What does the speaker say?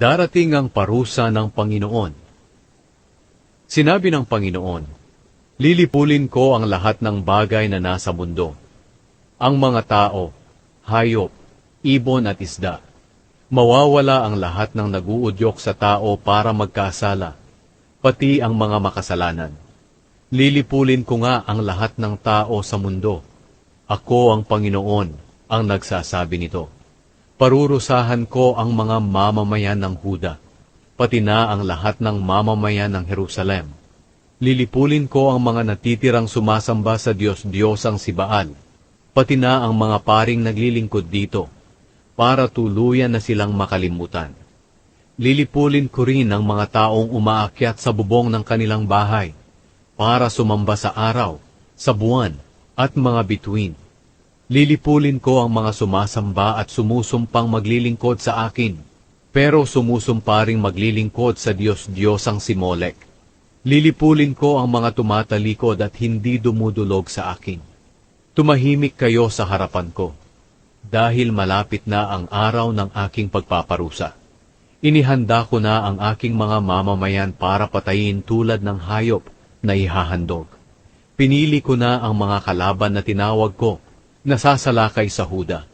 Darating ang parusa ng Panginoon. Sinabi ng Panginoon, lilipulin ko ang lahat ng bagay na nasa mundo. Ang mga tao, hayop, ibon at isda. Mawawala ang lahat ng naguudyok sa tao para magkasala, pati ang mga makasalanan. Lilipulin ko nga ang lahat ng tao sa mundo. Ako ang Panginoon ang nagsasabi nito. Parurusahan ko ang mga mamamayan ng Huda, pati na ang lahat ng mamamayan ng Jerusalem. Lilipulin ko ang mga natitirang sumasamba sa Diyos-Diyosang si Baal, pati na ang mga paring naglilingkod dito, para tuluyan na silang makalimutan. Lilipulin ko rin ang mga taong umaakyat sa bubong ng kanilang bahay, para sumamba sa araw, sa buwan, at mga bituin. Lilipulin ko ang mga sumasamba at sumusumpang maglilingkod sa akin, pero sumusumpa ring maglilingkod sa Diyos-Diyosang si Molek. Lilipulin ko ang mga tumatalikod at hindi dumudulog sa akin. Tumahimik kayo sa harapan ko, dahil malapit na ang araw ng aking pagpaparusa. Inihanda ko na ang aking mga mamamayan para patayin tulad ng hayop na ihahandog. Pinili ko na ang mga kalaban na tinawag ko, nasasalakay sa Huda.